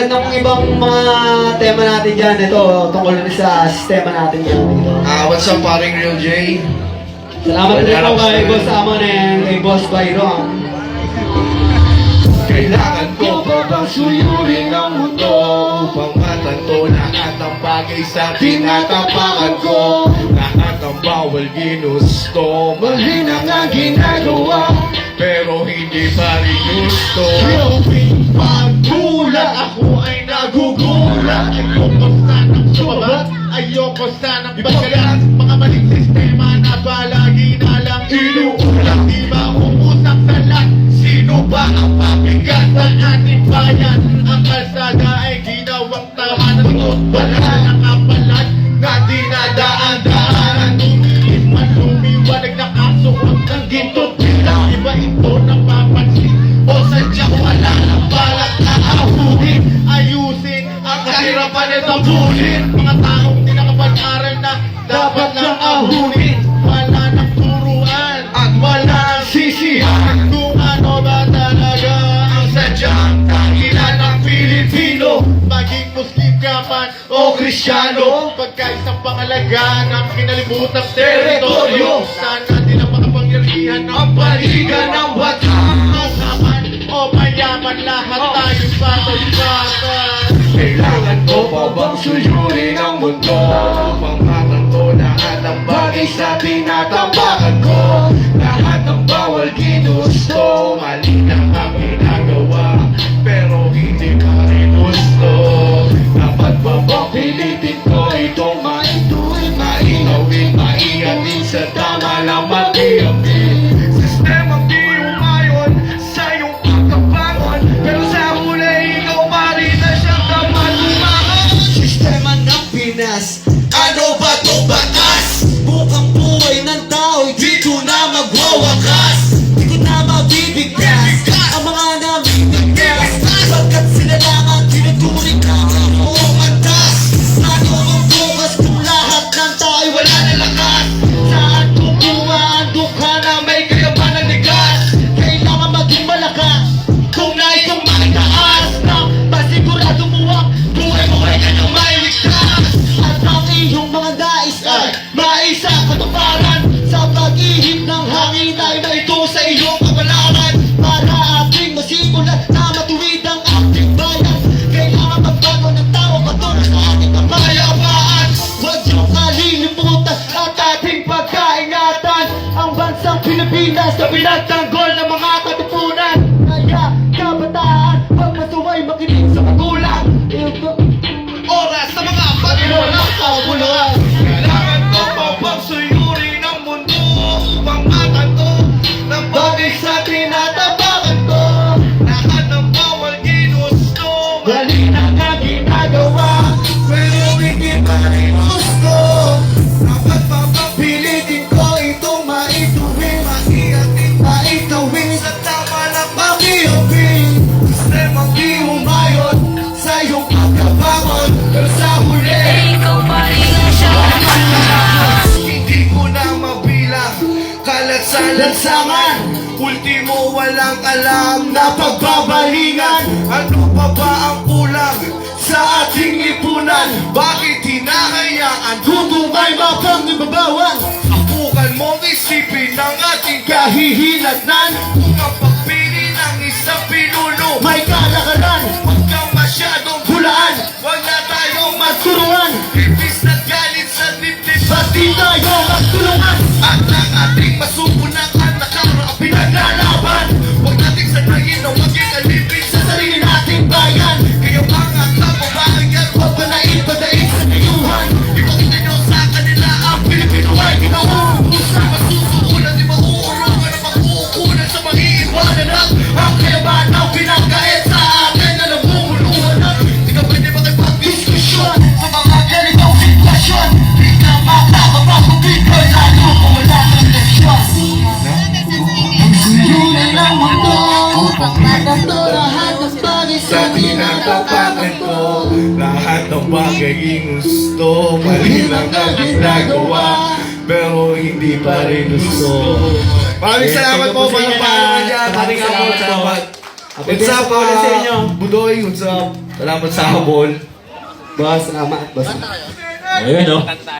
nung ibang mga tema natin dyan, ito, tungkol sa sistema natin dyan. What's up, paring Real J? Salamat din po kay Boss Amon and kay Boss Byron. Kailangan ko pa bang suyurin ang mundo upang matanto lahat ng bagay sa tinatapakan ko? Lahat ng bawal ginusto, mali na nga ginagawa, pero hindi pa rin gusto. Paggulat ako ay nagugulat. Ayoko sanang sumabat, ayoko sanang pagkalat. Mga maling sistema na palagi na lang inuulat. Di ba umusap sa lahat? Sino ba ang pabigat sa ating bayan? Ang kalsada ay ginawang tahanan ko. Wala nang kapalan na dinadaan-daan. Tumilis man lumiwanag na kasuot ng ginto. Iba ito napapansin o sadyang wala nang balak na ahuhin. Ayusin ang kahirapan at abuhin. Mga taong di nakapag-aral na dapat lang ahuhin. Wala nang turuan at wala ang sisihan. Kung ano ba talaga ang sadyang tangilan ng Pilipino, maging Muslim ka man o Kristyano, pagkaisang pangalagaan ng kinalibutang teritoryo. Sana din ang makapangyarihan ng balikan ng batang kasaman o mayaman, lahat tayo patay-patay. Kailangan ko pa bang suyurin ang mundo upang matanto lahat ng bagay sa tinatapakan ko? Lahat ng bawal ginusto, mali na ang ginagawa, pero hindi pa rin gusto. Dapat ba bang pilitin ko itong maituin, mainawin, maiyatin sa tama lang mag-iapin? Sistemang di umayon sa iyong pagkabangon, pero sa huli ikaw pa rin na siyang dapat umakon. Sistema ng Pinas, ano ba to batas? Bukang buhay ng tao, di ko na magwawakas. Di ko na mabibigkas ang mga namimigkas, pagkat sila lang ang tinuturing na buong antas. Ano ang bukas kung lahat ng tao wala na lakas? Saan kukuha ang dukha na may kayamanan ligas? Kailangan maging malakas kung nais kong makitaas na masigurado mo ang buhay mo ay kanyang mailigtas. At ang iyong mga nais ay maisa katuparan. Sa pag-ihip ng hangin ay naito sa iyong kapalaran. Para ating masimulan na matuwid ang ating bayan, kailangan magbago ng tao patungo sa ating kapayapaan. Huwag niyong kalilimutan at ating pagkaingatan ang bansang Pilipinas na pinagtanggol ng mga katipunan. Kaya kabataan, pag masuway makinig sa magulang. Oras sa mga Panginoon ng kabuluhan. Kailangan ko pa bang suyurin ang mundo upang matanto ng bagay sa tinatapakan ko? Lahat ng bawal ginusto, Mali na nga ginagawa, pero hindi pa rin gusto. dapat papapilitin ko itong maituwin, maitawin Sa tama lang makiapin. Sistemang di umayon sa iyong pagkabangon, pero sa huli Ikaw pa rin ang siyang malakas. hindi ko na mabilang kalat sa lansangan. Ultimo walang alam na pagbabalingan. Ano pa ba ang kulang sa ating lipunan? Bakit hinahayaan tutumay mapang-ibabawan? Apukan mong isipin ng ating Kahihinatnan, kung ang pagpili ng isang pinuno. may kalakaran, Huwag kang masyadong hulaan, Huwag na tayong magturuan. Ibis na galit sa dibdib. Pati tayo magtulungan, At ang ating masupunang anak ang pinaglalaban. Huwag nating sanayin na maging alipin sa sarili nating bayan. Kayo mga kababayan, Huwag panain padain sa nayuhan. ipakita nyo sa kanila ang Pilipino ay di mauubusan. Masusukulan, di mauurungan ang magkukunan sa mag-iiwanan at Ang kayaman ang pinagkait sa atin na nabumuluhan na di ka pwede makipag-diskusyon sa mga ganitong sitwasyon. Di ka makakapag-bigay lalo kung wala ng leksyon. Ang suyunin ng mundo upang matanto lahat ng bagay sa sa tinatapakan ko. Lahat ng bagay gusto, mali lang ang ginagawa, pero hindi pa rin gusto. Maraming salamat po mga pangalaman dyan. Maraming salamat. What's up, sa inyo. Budoy? What's up? Salamat sa habol. Boss, salamat. Boss. Ayun, no?